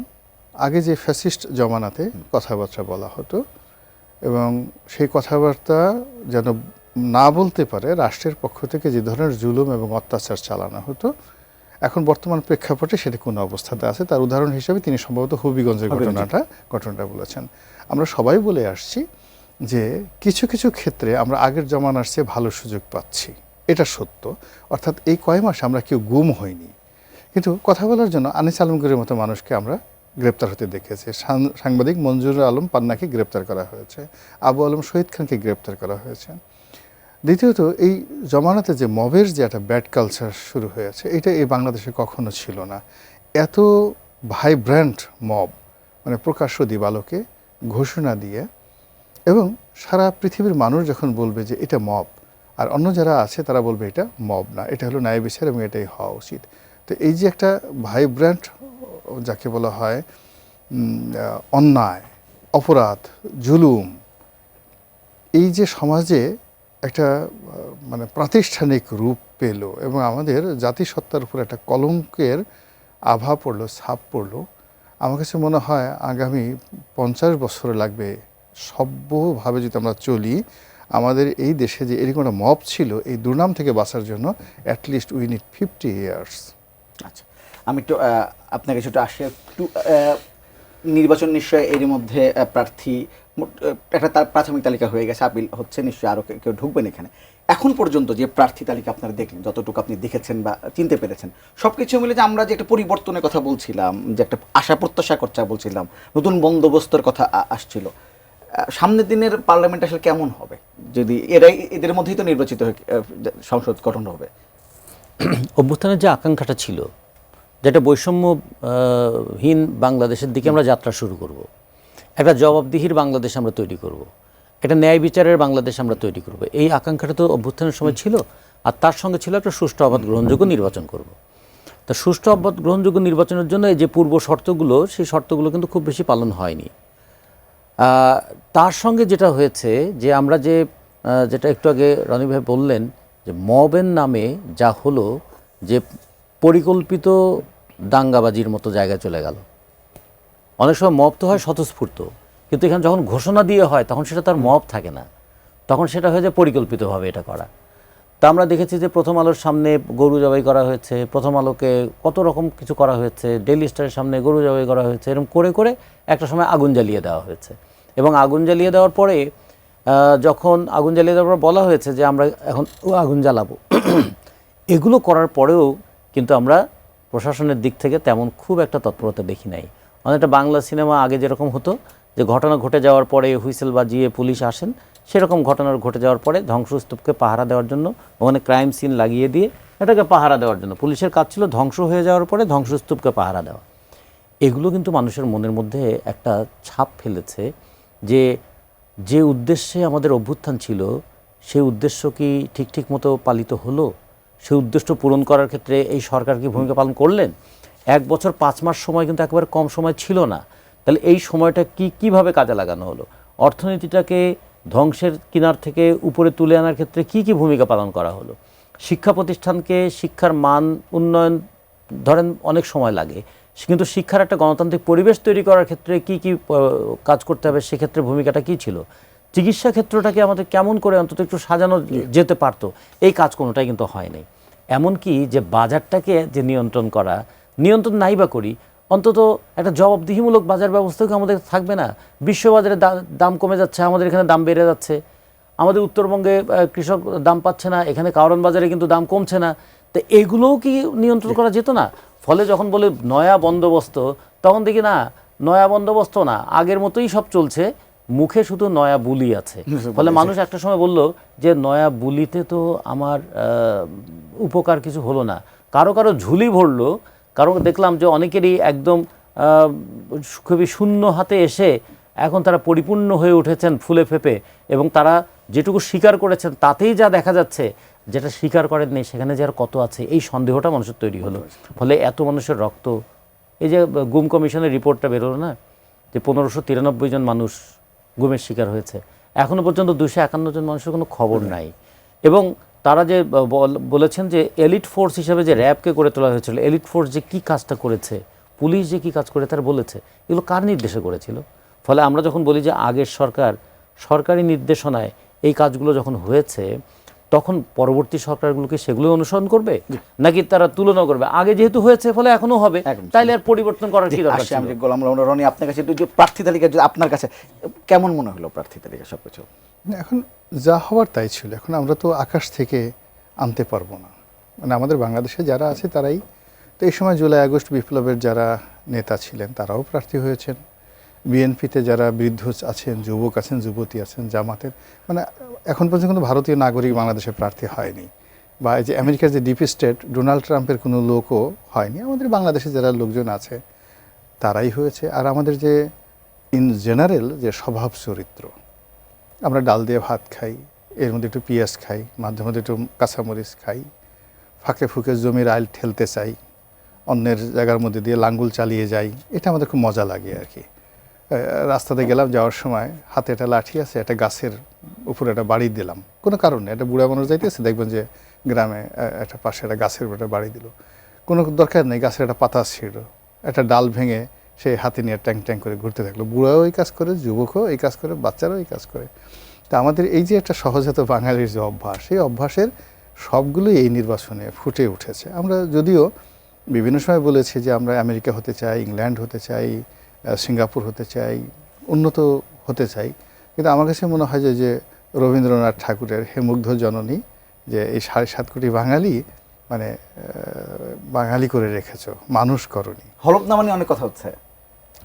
আগে যে ফ্যাসিস্ট জমানাতে কথাবার্তা বলা হতো এবং সেই কথাবার্তা যেন না বলতে পারে রাষ্ট্রের পক্ষ থেকে যে ধরনের জুলুম এবং অত্যাচার চালানো হতো, এখন বর্তমান প্রেক্ষাপটে সেটা কোন অবস্থাতে আছে তার উদাহরণ হিসেবে তিনি সম্ভবত হবিগঞ্জের ঘটনাটা বলেছেন। আমরা সবাই বলে আসছি যে কিছু কিছু ক্ষেত্রে আমরা আগের জমানার চেয়ে ভালো সুযোগ পাচ্ছি, এটা সত্য। অর্থাৎ এই কয় মাস আমরা কেউ গুম হয়নি, কিন্তু কথা বলার জন্য আনিস আলমগীরের মতো মানুষকে আমরা গ্রেপ্তার হতে দেখেছি। সাংবাদিক মঞ্জুর আলম পান্নাকে গ্রেপ্তার করা হয়েছে, আবু আলম শহীদ খানকে গ্রেপ্তার করা হয়েছে। দ্বিতীয়ত, এই জমানাতে যে মবের যে একটা ব্যাড কালচার শুরু হয়েছে, এটা এই বাংলাদেশে কখনো ছিল না। এত ভাইব্র্যান্ট মব, মানে প্রকাশ্য দিবালোকে ঘোষণা দিয়ে, এবং সারা পৃথিবীর মানুষ যখন বলবে যে এটা মব, আর অন্য যারা আছে তারা বলবে এটা মব না, এটা হলো ন্যায় বিচার এবং এটাই হওয়া উচিত। তো এই যে একটা ভাইব্র্যান্ট, যাকে বলা হয় অন্যায়, অপরাধ, জুলুম, এই যে সমাজে একটা মানে প্রাতিষ্ঠানিক রূপ পেল এবং আমাদের জাতিসত্তার উপর একটা কলঙ্কের আভা পড়লো, ছাপ পড়লো, আমার কাছে মনে হয় আগামী 50 বছর লাগবে সভ্যভাবে যদি আমরা চলি, আমাদের এই দেশে যে এরকম একটা মব ছিল এই দুর্নাম থেকে বাঁচার জন্য অ্যাটলিস্ট উই নিড 50 years। আচ্ছা, আমি একটু আপনার কাছে একটু আসি। একটু নির্বাচন নিশ্চয় এরই মধ্যে প্রার্থী একটা তার প্রাথমিক তালিকা হয়ে গেছে, আপিল হচ্ছে, নিশ্চয়ই আরও কেউ ঢুকবেন এখানে। এখন পর্যন্ত যে প্রার্থী তালিকা আপনারা দেখলেন, যতটুকু আপনি দেখেছেন বা চিনতে পেরেছেন, সব কিছু মিলে যে আমরা যে একটা পরিবর্তনের কথা বলছিলাম, যে একটা আশা প্রত্যাশা করতে বলছিলাম, নতুন বন্দোবস্তের কথা আসছিল, সামনের দিনের পার্লামেন্ট আসলে কেমন হবে, যদি এদের মধ্যেই তো নির্বাচিত হয়ে সংসদ গঠন হবে? অভ্যুত্থানের যে আকাঙ্ক্ষাটা ছিল, যেটা বৈষম্যহীন বাংলাদেশের দিকে আমরা যাত্রা শুরু করব, একটা জবাবদিহির বাংলাদেশ আমরা তৈরি করব, একটা ন্যায় বিচারের বাংলাদেশ আমরা তৈরি করব, এই আকাঙ্ক্ষাটা তো অভ্যুত্থানের সময় ছিল। আর তার সঙ্গে ছিল একটা সুষ্ঠু অবাধ গ্রহণযোগ্য নির্বাচন করব। তা সুষ্ঠু অবাধ গ্রহণযোগ্য নির্বাচনের জন্য এই যে পূর্ব শর্তগুলো, সেই শর্তগুলো কিন্তু খুব বেশি পালন হয়নি। তার সঙ্গে যেটা হয়েছে যে আমরা যেটা একটু আগে রনি ভাই বললেন যে মবের নামে যা হলো, যে পরিকল্পিত দাঙ্গাবাজির মতো জায়গায় চলে গেল। অনেক সময় মব তো হয় স্বতঃস্ফূর্ত, কিন্তু এখানে যখন ঘোষণা দিয়ে হয় তখন সেটা তার মব থাকে না, তখন সেটা হয়ে যায় পরিকল্পিতভাবে এটা করা। তা আমরা দেখেছি যে প্রথম আলোর সামনে গরু জবাই করা হয়েছে, প্রথম আলোকে কত রকম কিছু করা হয়েছে, ডেইলি স্টারের সামনে গরু জবাই করা হয়েছে, এরকম করে করে একটা সময় আগুন জ্বালিয়ে দেওয়া হয়েছে। এবং আগুন জ্বালিয়ে দেওয়ার পরে যখন আগুন জ্বালিয়ে দেওয়ার পর বলা হয়েছে যে আমরা এখন আগুন জ্বালাবো, এগুলো করার পরেও কিন্তু আমরা প্রশাসনের দিক থেকে তেমন খুব একটা তৎপরতা দেখি নাই। অনেকটা বাংলা সিনেমা আগে যেরকম হতো যে ঘটনা ঘটে যাওয়ার পরে হুইসেল বাজিয়ে পুলিশ আসেন, সেরকম ঘটনা ঘটে যাওয়ার পরে ধ্বংসস্তূপকে পাহারা দেওয়ার জন্য ওখানে ক্রাইম সিন লাগিয়ে দিয়ে এটাকে পাহারা দেওয়ার জন্য পুলিশের কাজ ছিল ধ্বংস হয়ে যাওয়ার পরে ধ্বংসস্তূপকে পাহারা দেওয়া। এগুলো কিন্তু মানুষের মনের মধ্যে একটা ছাপ ফেলেছে যে যে উদ্দেশ্যে আমাদের অভ্যুত্থান ছিল সেই উদ্দেশ্য কি ঠিক মতো পালিত হলো? সেই উদ্দেশ্য পূরণ করার ক্ষেত্রে এই সরকার কি ভূমিকা পালন করলেন? 1 বছর 5 মাস সময় কিন্তু একেবারে কম সময় ছিল না। তাহলে এই সময়টা কিভাবে কাজে লাগানো হলো? অর্থনীতিটাকে ধ্বংসের কিনার থেকে উপরে তুলে আনার ক্ষেত্রে কি ভূমিকা পালন করা হলো? শিক্ষা প্রতিষ্ঠানকে শিক্ষার মান উন্নয়ন ধরেন অনেক সময় লাগে, কিন্তু শিক্ষার একটা গণতান্ত্রিক পরিবেশ তৈরি করার ক্ষেত্রে কি কাজ করতে হবে, সেক্ষেত্রে ভূমিকাটা কি ছিল? চিকিৎসা ক্ষেত্রটাকে আমাদের কেমন করে অন্তত একটু সাজানো যেতে পারতো, এই কাজ কোনোটাই কিন্তু হয়নি। এমনকি যে বাজারটাকে যে নিয়ন্ত্রণ নাই বা করি, অন্তত একটা জবাবদিহিমূলক বাজার ব্যবস্থাকে আমাদের থাকবে না? বিশ্ববাজারে দাম কমে যাচ্ছে, আমাদের এখানে দাম বেড়ে যাচ্ছে। আমাদের উত্তরবঙ্গে কৃষক দাম পাচ্ছে না, এখানে কারওয়ান বাজারে কিন্তু দাম কমছে না। তো এগুলোও কি নিয়ন্ত্রণ করা যেত না? ফলে যখন বলে নয়া বন্দোবস্ত, তখন দেখি না, নয়া বন্দোবস্ত না, আগের মতোই সব চলছে, মুখে শুধু নয়া বুলি আছে। ফলে মানুষ একটা সময় বলল যে নয়া বুলিতে তো আমার উপকার কিছু হলো না, কারো ঝুলি ভরলো, কারণ দেখলাম যে অনেকেরই একদম খুবই শূন্য হাতে এসে এখন তারা পরিপূর্ণ হয়ে উঠেছেন ফুলে ফেপে, এবং তারা যেটুকু স্বীকার করেছেন তাতেই যা দেখা যাচ্ছে, যেটা স্বীকার করেননি সেখানে যে আর কত আছে, এই সন্দেহটা মানুষের তৈরি হলো। ফলে এত মানুষের রক্ত, এই যে গুম কমিশনের রিপোর্টটা বেরোলো না, যে 1593 জন মানুষ গুমের শিকার হয়েছে, এখনো পর্যন্ত 251 জন মানুষের কোনো খবর নাই। এবং তারা যে বলেছেন যে এলিট ফোর্স হিসেবে যে র্যাবকে গড়ে তোলা হয়েছিল, এলিট ফোর্স যে কী কাজটা করেছে, পুলিশ যে কী কাজ করে তারা বলেছে, এগুলো কার নির্দেশে করেছিল? ফলে আমরা যখন বলি যে আগের সরকারি নির্দেশনায় এই কাজগুলো যখন হয়েছে, তখন পরবর্তী সরকারগুলোকে সেগুলো অনুসরণ করবে নাকি তারা তুলনা করবে? আগে যেহেতু হয়েছে ফলে এখনো হবে, তাইলে আর পরিবর্তন করার কি দরকার ছিল? গোলাম রনি, আপনার কাছে একটু প্রার্থী তালিকা, আপনার কাছে কেমন মনে হলো প্রার্থী তালিকা সবকিছু? এখন যা হওয়ার তাই ছিল। এখন আমরা তো আকাশ থেকে আনতে পারবো না, মানে আমাদের বাংলাদেশে যারা আছে তারাই তো। এই সময় জুলাই আগস্ট বিপ্লবের যারা নেতা ছিলেন তারাও প্রার্থী হয়েছেন, বিএনপিতে যারা বৃদ্ধ আছেন, যুবক আছেন, যুবতী আছেন, জামাতের, মানে এখন পর্যন্ত কোনো ভারতীয় নাগরিক বাংলাদেশে প্রার্থী হয়নি। বা এই যে আমেরিকার যে ডিপ স্টেট ডোনাল্ড ট্রাম্পের কোনো লোকও হয়নি। আমাদের বাংলাদেশে যারা লোকজন আছে তারাই হয়েছে। আর আমাদের যে ইন জেনারেল যে স্বভাব চরিত্র, আমরা ডাল দিয়ে ভাত খাই, এর মধ্যে একটু পেঁয়াজ খাই, মাঝে মধ্যে একটু কাঁচামরিচ খাই, ফাঁকে ফুঁকে জমির আইল ঠেলতে চাই, অন্যের জায়গার মধ্যে দিয়ে লাঙ্গুল চালিয়ে যাই, এটা আমাদের খুব মজা লাগে আর কি। রাস্তাতে গেলাম, যাওয়ার সময় হাতে একটা লাঠি আছে, একটা গাছের উপরে একটা বাড়ি দিলাম, কোনো কারণ নেই। একটা বুড়া মানুষ যাইতেছে, দেখবেন যে গ্রামে একটা পাশে একটা গাছের উপরে বাড়ি দিল, কোনো দরকার নেই, গাছের একটা পাতা ছিল, একটা ডাল ভেঙে সে হাতে নিয়ে ট্যাং করে ঘুরতে থাকলো। বুড়াও এই কাজ করে, যুবকও এই কাজ করে, বাচ্চারাও এই কাজ করে। তা আমাদের এই যে একটা সহজাত বাঙালির যে অভ্যাস, সেই অভ্যাসের সবগুলোই এই নির্বাচনে ফুটে উঠেছে। আমরা যদিও বিভিন্ন সময় বলেছি যে আমরা আমেরিকা হতে চাই, ইংল্যান্ড হতে চাই, সিঙ্গাপুর হতে চাই, উন্নত হতে চাই, কিন্তু আমার কাছে মনে হয় যে রবীন্দ্রনাথ ঠাকুরের হে মুগ্ধ জননী, যে এই 7.5 কোটি বাঙালি মানে বাঙালি করে রেখেছো, মানুষ করনি। হলফনামা নিয়ে অনেক কথা হচ্ছে।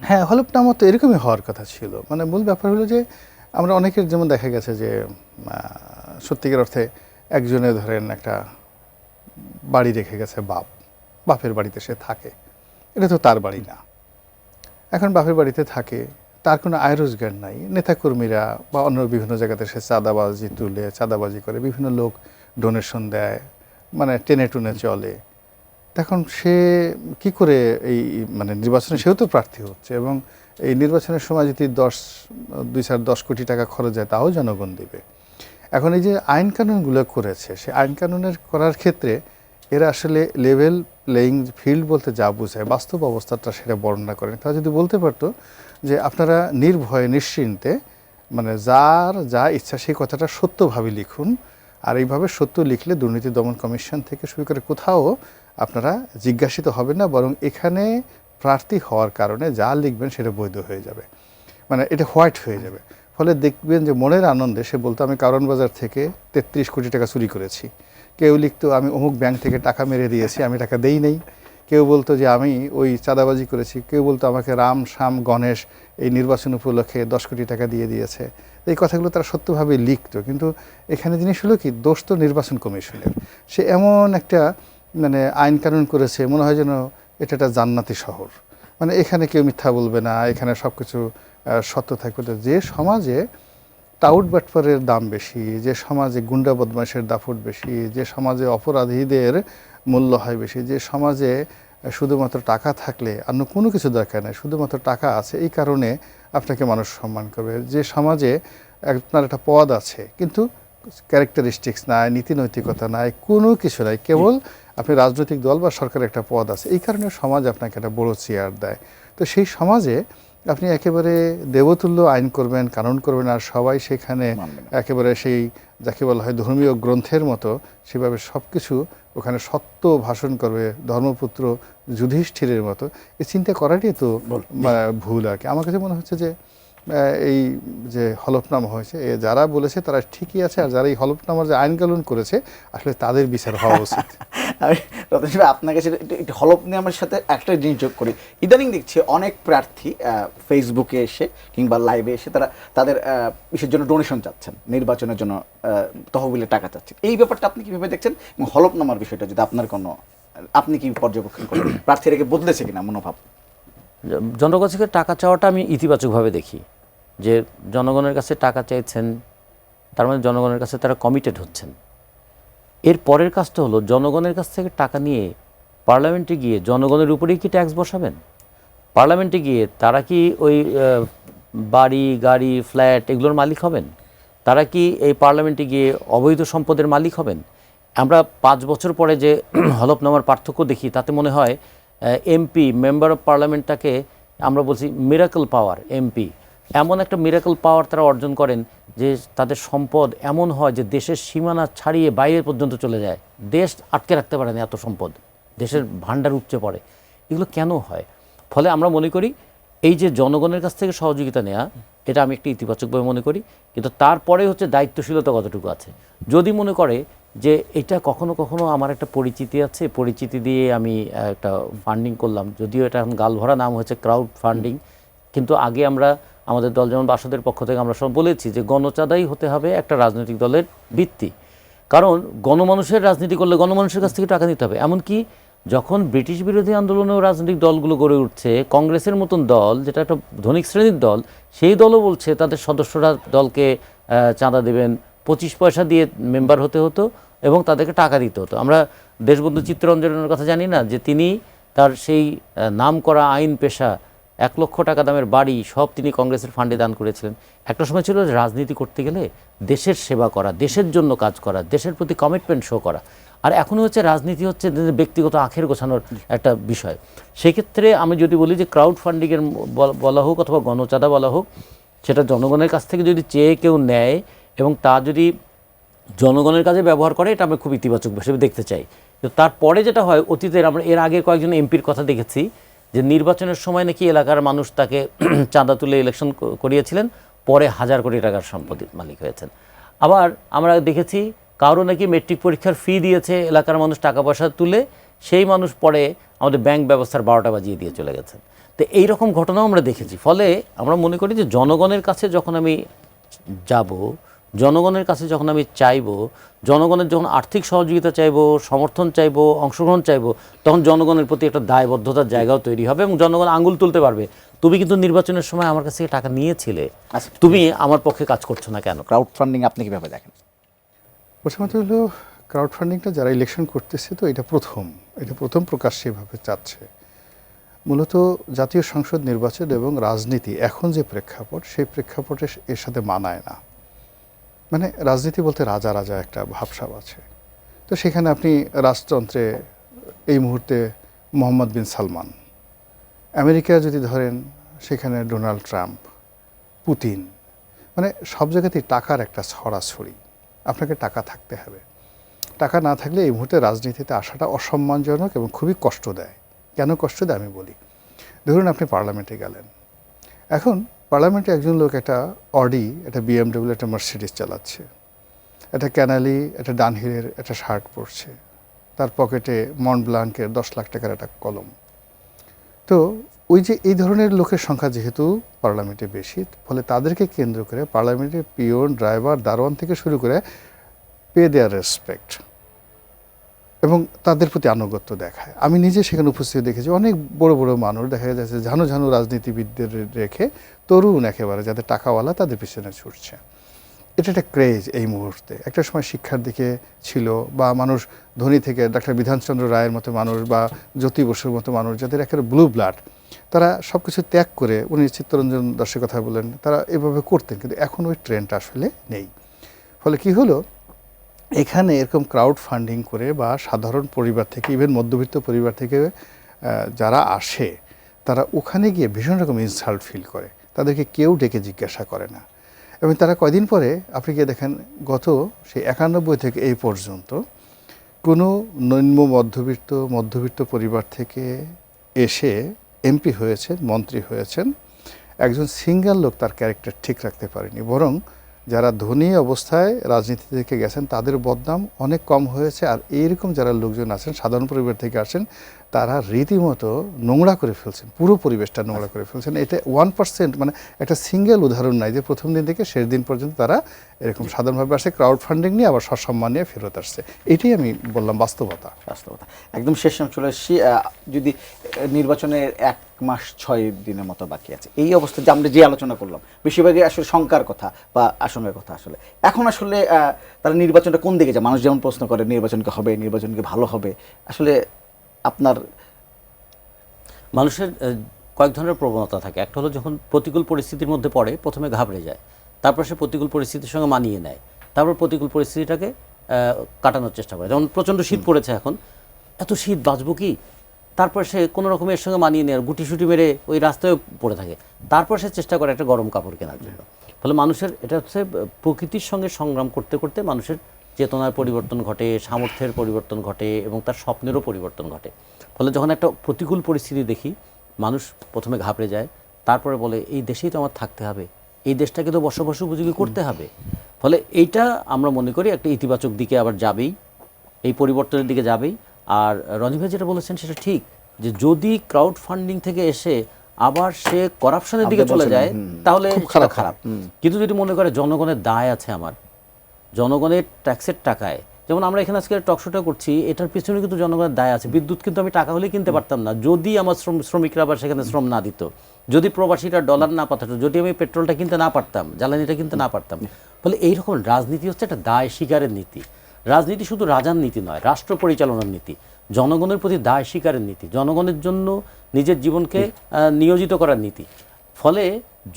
হ্যাঁ, হলফনামা তো এরকমই হওয়ার কথা ছিল। মানে মূল ব্যাপার হলো যে আমরা অনেকের যেমন দেখা গেছে যে সত্যিকার অর্থে একজনে ধরেন একটা বাড়ি রেখে গেছে বাপের বাড়িতে সে থাকে, এটা তো তার বাড়ি না। এখন বাপের বাড়িতে থাকে, তার কোনো আয় রোজগার নাই, নেতাকর্মীরা বা অন্য বিভিন্ন জায়গাতে সে চাঁদাবাজি করে, বিভিন্ন লোক ডোনেশন দেয়, মানে টেনে টুনে চলে। তখন সে কি করে এই মানে নির্বাচনে সেও তো প্রার্থী হচ্ছে, এবং এই নির্বাচনের সময় যদি 2-4-10 কোটি টাকা খরচ যায় তাও জনগণ দেবে। এখন এই যে আইন কানুনগুলো করেছে, সে আইন কানুনের করার ক্ষেত্রে এরা আসলে লেভেল প্লেয়িং ফিল্ড বলতে যা বোঝায় বাস্তব অবস্থাটা সেটা বর্ণনা করেন। তারা যদি বলতে পারতো যে আপনারা নির্ভয়ে নিশ্চিন্তে মানে যার যা ইচ্ছা সেই কথাটা সত্যভাবে লিখুন, আর এইভাবে সত্য লিখলে দুর্নীতি দমন কমিশন থেকে শুরু করে কোথাও আপনারা জিজ্ঞাসিত হবেন না, বরং এখানে প্রার্থী হওয়ার কারণে যা লিখবেন সেটা বৈধ হয়ে যাবে, মানে এটা হোয়াইট হয়ে যাবে। ফলে দেখবেন যে মনের আনন্দে সে বলতো আমি কারণ বাজার থেকে 33 কোটি টাকা চুরি করেছি, কেউ লিখতো আমি অমুক ব্যাংক থেকে টাকা মেরে দিয়েছি, আমি টাকা দেই নেই, কেউ বলতো যে আমি ওই চাঁদাবাজি করেছি, কেউ বলতো আমাকে রাম শ্যাম গণেশ এই নির্বাচন উপলক্ষে 10 কোটি টাকা দিয়ে দিয়েছে। এই কথাগুলো তারা সত্যভাবে লিখতো। কিন্তু এখানে জিনিস হলো কি, দোষ তো নির্বাচন কমিশনের। সে এমন একটা মানে আইন কানুন করেছে মনে হয় যেন এটা একটা জান্নাতি শহর, মানে এখানে কেউ মিথ্যা বলবে না, এখানে সব কিছু সত্য থাকবে। যে সমাজে টাউট বাটপারের দাম বেশি, যে সমাজে গুন্ডা বদমাশের দাপট বেশি, যে সমাজে অপরাধীদের মূল্য হয় বেশি, যে সমাজে শুধুমাত্র টাকা থাকলে অন্য কোনো কিছু দরকার নেই, শুধুমাত্র টাকা আছে এই কারণে আপনাকে মানুষ সম্মান করবে, যে সমাজে আপনার একটা পদ আছে কিন্তু ক্যারেক্টারিস্টিক্স নাই, নীতি নৈতিকতা নাই, কোনো কিছু নাই, কেবল আপনি রাজনৈতিক দল বা সরকারের একটা পদ আছে, এই কারণে সমাজ আপনাকে একটা বড় চেয়ার দেয়। তো সেই সমাজে আপনি একেবারে দেবতুল্য আইন করবেন, কানুন করবেন, আর সবাই সেখানে একেবারে সেই যাকে বলা হয় ধর্মীয় গ্রন্থের মতো সেভাবে সব কিছু ওখানে সত্য ভাষণ করবে, ধর্মপুত্র যুধিষ্ঠিরের মতো। এই চিন্তা করাটাই তো ভুল আর কি। আমার কাছে মনে হচ্ছে যে এই যে হলফনামা হয়েছে, যারা বলেছে তারা ঠিকই আছে, আর যারা এই হলফনামার যে আইন কানুন করেছে আসলে তাদের বিচার হওয়া উচিত। আমি রতন সাহেব আপনার কাছে হলফনামার সাথে একটা জিনিস যোগ করি, ইদানিং দেখছি অনেক প্রার্থী ফেসবুকে এসে কিংবা লাইভে এসে তারা তাদের ইসের জন্য ডোনেশন চাচ্ছেন, নির্বাচনের জন্য তহবিলে টাকা চাচ্ছেন। এই ব্যাপারটা আপনি কিভাবে দেখছেন, এবং হলফনামার বিষয়টা যদি আপনার কোনো আপনি কি পর্যবেক্ষণ করেন, প্রার্থীরা কি বদলেছে কিনা মনোভাব? জনগণ থেকে টাকা চাওয়াটা আমি ইতিবাচকভাবে দেখি, যে জনগণের কাছে টাকা চাইছেন তার মানে জনগণের কাছে তারা কমিটেড হচ্ছেন। এর পরের কাজটা হলো জনগণের কাছ থেকে টাকা নিয়ে পার্লামেন্টে গিয়ে জনগণের উপরেই কি ট্যাক্স বসাবেন? পার্লামেন্টে গিয়ে তারা কি ওই বাড়ি গাড়ি ফ্ল্যাট এগুলোর মালিক হবেন? তারা কি এই পার্লামেন্টে গিয়ে অবৈধ সম্পদের মালিক হবেন? আমরা 5 বছর পরে যে হলফনামার পার্থক্য দেখি তাতে মনে হয় এমপি মেম্বার অফ পার্লামেন্টটাকে আমরা বলছি মিরাকল পাওয়ার। এমপি এমন একটা মিরাকল পাওয়ার তারা অর্জন করেন যে তাদের সম্পদ এমন হয় যে দেশের সীমানা ছাড়িয়ে বাইরে পর্যন্ত চলে যায়, দেশ আটকে রাখতে পারে না, এত সম্পদ দেশের ভাণ্ডার উপচে পড়ে। এগুলো কেন হয়? ফলে আমরা মনে করি এই যে জনগণের কাছ থেকে সহযোগিতা নেওয়া, এটা আমি একটা ইতিবাচকভাবে মনে করি। কিন্তু তারপরে হচ্ছে দায়িত্বশীলতা কতটুকু আছে। যদি মনে করে যে এটা কখনো কখনো আমার একটা পরিচিতি আছে, পরিচিতি দিয়ে আমি একটা ফান্ডিং করলাম, যদিও এটা এখন গালভরা নাম হচ্ছে ক্রাউড ফান্ডিং, কিন্তু আগে আমরা আমাদের দল যেমন বাসদের পক্ষ থেকে আমরা সব বলেছি যে গণচাঁদাই হতে হবে একটা রাজনৈতিক দলের ভিত্তি। কারণ গণমানুষের রাজনীতি করলে গণমানুষের কাছ থেকে টাকা নিতে হবে। এমনকি যখন ব্রিটিশ বিরোধী আন্দোলনেও রাজনৈতিক দলগুলো গড়ে উঠছে, কংগ্রেসের মতন দল যেটা একটা ধনিক শ্রেণীর দল, সেই দলও বলছে তাদের সদস্যরা দলকে চাঁদা দেবেন, 25 পয়সা দিয়ে মেম্বার হতে হতো এবং তাদেরকে টাকা দিতে হতো। আমরা দেশবন্ধু চিত্তরঞ্জনের কথা জানি না, যে তিনি তার সেই নাম করা আইন পেশা 1 লক্ষ টাকা দামের বাড়ি সব তিনি কংগ্রেসের ফান্ডে দান করেছিলেন। একটা সময় ছিল রাজনীতি করতে গেলে দেশের সেবা করা, দেশের জন্য কাজ করা, দেশের প্রতি কমিটমেন্ট শো করা। আর এখনও হচ্ছে রাজনীতি হচ্ছে ব্যক্তিগত আখের গোছানোর একটা বিষয়। সেক্ষেত্রে আমি যদি বলি যে ক্রাউড ফান্ডিংয়ের বলা হোক অথবা গণচাঁদা বলা হোক, সেটা জনগণের কাছ থেকে যদি চেয়ে কেউ নেয় এবং তা যদি জনগণের কাজে ব্যবহার করে, এটা আমি খুব ইতিবাচক হিসেবে দেখতে চাই। তো তারপরে যেটা হয়, অতীতের আমরা এর আগে কয়েকজন এমপির কথা দেখেছি যে নির্বাচনের সময় নাকি এলাকার মানুষ তাকে চাঁদা তুলে ইলেকশন করিয়েছিলেন, পরে 1000 কোটি টাকার সম্পত্তির মালিক হয়েছেন। আবার আমরা দেখেছি কারো নাকি মেট্রিক পরীক্ষার ফি দিয়েছে এলাকার মানুষ টাকা পয়সা তুলে, সেই মানুষ পরে আমাদের ব্যাংক ব্যবস্থার 12টা বাজিয়ে দিয়ে চলে গেছেন। তো এইরকম ঘটনাও আমরা দেখেছি। ফলে আমরা মনে করি যে জনগণের কাছে যখন আমি যাব, জনগণের কাছে যখন আমি চাইবো, জনগণের যখন আর্থিক সহযোগিতা চাইবো, সমর্থন চাইবো, অংশগ্রহণ চাইবো, তখন জনগণের প্রতি একটা দায়বদ্ধতার জায়গাও তৈরি হবে এবং জনগণ আঙুল তুলতে পারবে, তুমি কিন্তু নির্বাচনের সময় আমার কাছ থেকে টাকা নিয়েছিলে, আচ্ছা। তুমি আমার পক্ষে কাজ করছো না কেন? ক্রাউড ফান্ডিং আপনি কিভাবে দেখেন? প্রথমত হলো ক্রাউড ফান্ডিংটা যারা ইলেকশন করতেছে তো এটা প্রথম প্রকাশ্যে এভাবে চাচ্ছে। মূলত জাতীয় সংসদ নির্বাচন এবং রাজনীতি এখন যে প্রেক্ষাপট, সেই প্রেক্ষাপটে এর সাথে মানায় না। মানে রাজনীতি বলতে রাজা রাজা একটা ভাবসাব আছে। তো সেখানে আপনি রাজতন্ত্রে এই মুহূর্তে মোহাম্মদ বিন সালমান, আমেরিকা যদি ধরেন সেখানে ডোনাল্ড ট্রাম্প, পুতিন, মানে সব জায়গাতেই টাকার একটা ছড়াছড়ি। আপনাকে টাকা থাকতে হবে, টাকা না থাকলে এই মুহূর্তে রাজনীতিতে আসাটা অসম্মানজনক এবং খুবই কষ্ট দেয়। কেন কষ্ট দেয় আমি বলি। ধরুন আপনি পার্লামেন্টে গেলেন, এখন পার্লামেন্টে একজন লোক একটা অডি, একটা বিএমডব্লিউ, একটা মার্সিডিজ চালাচ্ছে, একটা ক্যানালি, একটা ডানহিলের একটা শার্ট পরছে, তার পকেটে মন্ট ব্লাঙ্কের 10 লাখ টাকার একটা কলম। তো ওই যে এই ধরনের লোকের সংখ্যা যেহেতু পার্লামেন্টে বেশি, ফলে তাদেরকে কেন্দ্র করে পার্লামেন্টের পিওন, ড্রাইভার, দারোয়ান থেকে শুরু করে পে দেয়ার রেসপেক্ট এবং তাদের প্রতি আনুগত্য দেখায়। আমি নিজে সেখানে উপস্থিত দেখেছি অনেক বড় বড় মানুষ দেখা যাচ্ছে ঝানু ঝানু রাজনীতিবিদদের রেখে তরুণ একেবারে যাদের টাকাওয়ালা তাদের পিছনে ছুটছে। এটা একটা ক্রেজ এই মুহূর্তে। একটা সময় শিক্ষার দিকে ছিল, বা মানুষ ধনী থেকে ডাক্তার বিধানচন্দ্র রায়ের মতো মানুষ বা জ্যোতি বসুর মতো মানুষ যাদের একেবারে ব্লু ব্লাড, তারা সব কিছু ত্যাগ করে, উনি চিত্তরঞ্জন দাসের কথা বলেন, তারা এভাবে করতেন, কিন্তু এখন ওই ট্রেন্ডটা আসলে নেই। ফলে কি হলো, এখানে এরকম ক্রাউড ফান্ডিং করে বা সাধারণ পরিবার থেকে, ইভেন মধ্যবিত্ত পরিবার থেকে যারা আসে, তারা ওখানে গিয়ে ভীষণ রকম ইনসাল্ট ফিল করে, তাদেরকে কেউ ডেকে জিজ্ঞাসা করে না। এবং তারা কয়দিন পরে আপনি গিয়ে দেখেন গত সেই 91 থেকে এই পর্যন্ত কোনো নিম্ন মধ্যবিত্ত পরিবার থেকে এসে এমপি হয়েছেন, মন্ত্রী হয়েছেন, একজন সিঙ্গেল লোক তার ক্যারেক্টার ঠিক রাখতে পারেনি। বরং যারা ধনী অবস্থায় রাজনীতি থেকে গেছেন তাদের বদনাম অনেক কম হয়েছে। আর এইরকম যারা লোকজন আছেন সাধারণ পরিবার থেকে আসেন, তারা রীতিমতো নোংরা করে ফেলছেন, পুরো পরিবেশটা নোংরা করে ফেলছেন। এটা 1%, মানে একটা সিঙ্গেল উদাহরণ নাই যে প্রথম দিন থেকে শেষ দিন পর্যন্ত তারা এরকম সাধারণভাবে আসে, ক্রাউড ফান্ডিং নিয়ে আবার সসম্মান নিয়ে ফেরত আসছে। এটাই আমি বললাম বাস্তবতা। একদম শেষ চলে এসেছি। যদি নির্বাচনের 1 মাস 6 দিনের মতো বাকি আছে, এই অবস্থায় যে আমরা যে আলোচনা করলাম বেশিরভাগই আসলে শঙ্কার কথা বা আশঙ্কার কথা, আসলে এখন আসলে তারা নির্বাচনটা কোন দিকে যায়? মানুষ যেমন প্রশ্ন করে নির্বাচনকে হবে, নির্বাচনকে ভালো হবে, আসলে আপনার মানুষের কয়েক ধরনের প্রবণতা থাকে। একটা হলো যখন প্রতিকূল পরিস্থিতির মধ্যে পড়ে প্রথমে ঘাবড়ে যায়, তারপর সে প্রতিকূল পরিস্থিতির সঙ্গে মানিয়ে নেয়, তারপর প্রতিকূল পরিস্থিতিটাকে কাটানোর চেষ্টা করে। যেমন প্রচণ্ড শীত পড়েছে এখন, এত শীত বাঁচবো কি, তারপর সে কোনো রকম এর সঙ্গে মানিয়ে নেয়, গুটি মেরে ওই রাস্তায় পড়ে থাকে, তারপর সে চেষ্টা করে একটা গরম কাপড় কেনার জন্য। ফলে মানুষের এটা হচ্ছে প্রকৃতির সঙ্গে সংগ্রাম করতে করতে মানুষের চেতনার পরিবর্তন ঘটে, সামর্থ্যের পরিবর্তন ঘটে এবং তার স্বপ্নেরও পরিবর্তন ঘটে। ফলে যখন একটা প্রতিকূল পরিস্থিতি দেখি, মানুষ প্রথমে ঘাবড়ে যায়, তারপরে বলে এই দেশেই তো আমার থাকতে হবে, এই দেশটাকে তো বসবাস উপযোগী করতে হবে। ফলে এইটা আমরা মনে করি একটা ইতিবাচক দিকে আবার যাবেই, এই পরিবর্তনের দিকে যাবেই। আর রনি ভাই যেটা বলেছেন সেটা ঠিক, যে যদি ক্রাউড ফান্ডিং থেকে এসে আবার সে করাপশনের দিকে চলে যায় তাহলে সেটা খারাপ। কিন্তু যদি মনে করে জনগণের দায় আছে, আমার জনগণের ট্যাক্সের টাকায়, যেমন আমরা এখানে আজকে টকশোটা করছি, এটার পিছনে কিন্তু জনগণের দায় আছে। বিদ্যুৎ কিন্তু আমি টাকা হলেই কিনতে পারতাম না যদি আমার শ্রমিকরা আবার সেখানে শ্রম না দিত, যদি প্রবাসীরা ডলার না পাঠাতো, যদি আমি পেট্রোলটা কিনতে না পারতাম, জ্বালানিটা কিনতে না পারতাম। ফলে এইরকম রাজনীতি হচ্ছে একটা দায় স্বীকারের নীতি। রাজনীতি শুধু রাজার নীতি নয়, রাষ্ট্র পরিচালনার নীতি, জনগণের প্রতি দায় স্বীকারের নীতি, জনগণের জন্য নিজের জীবনকে নিয়োজিত করার নীতি। ফলে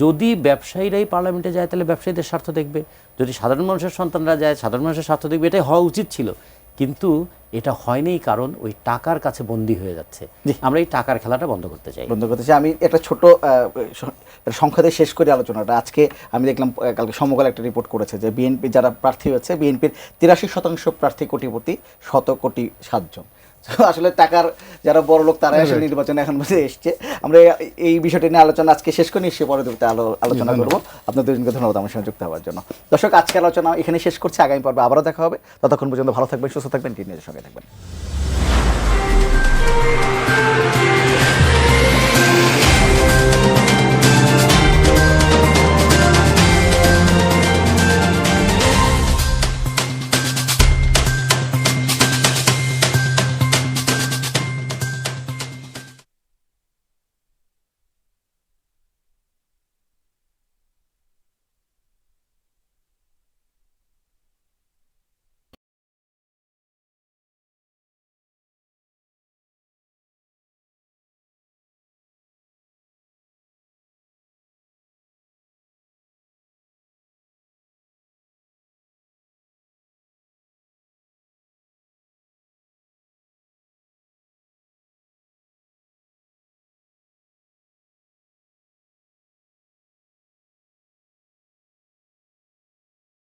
যদি ব্যবসায়ীরাই পার্লামেন্টে যায় তাহলে ব্যবসায়ীদের স্বার্থ দেখবে, যদি সাধারণ মানুষের সন্তানরা যায় সাধারণ মানুষের স্বার্থ দেখবে। এটাই হওয়া উচিত ছিল, কিন্তু এটা হয়নি, কারণ ওই টাকার কাছে বন্দী হয়ে যাচ্ছে। আমরা এই টাকার খেলাটা বন্ধ করতে চাই। আমি একটা ছোট সংখ্যা দিয়ে শেষ করে আলোচনাটা। আজকে আমি দেখলাম কালকে সমকাল একটা রিপোর্ট করেছে যে বিএনপি যারা প্রার্থী হয়েছে, বিএনপির 83% প্রার্থী কোটিপতি, 100 কোটি 7 জন। আসলে টাকার যারা বড় লোক তারা আসলে নির্বাচনে এখন বুঝে এসছে। আমরা এই বিষয়টি নিয়ে আলোচনা আজকে শেষ করে নিশ্চয়ই পরবর্তীতে আলোচনা করবো। আপনাদের দুজনকে ধন্যবাদ আমার সঙ্গে যুক্ত হওয়ার জন্য। দর্শক, আজকে আলোচনা এখানে শেষ করছি, আগামী পর্বে আবারও দেখা হবে। ততক্ষণ পর্যন্ত ভালো থাকবেন, সুস্থ থাকবেন, টিনের সঙ্গে থাকবেন।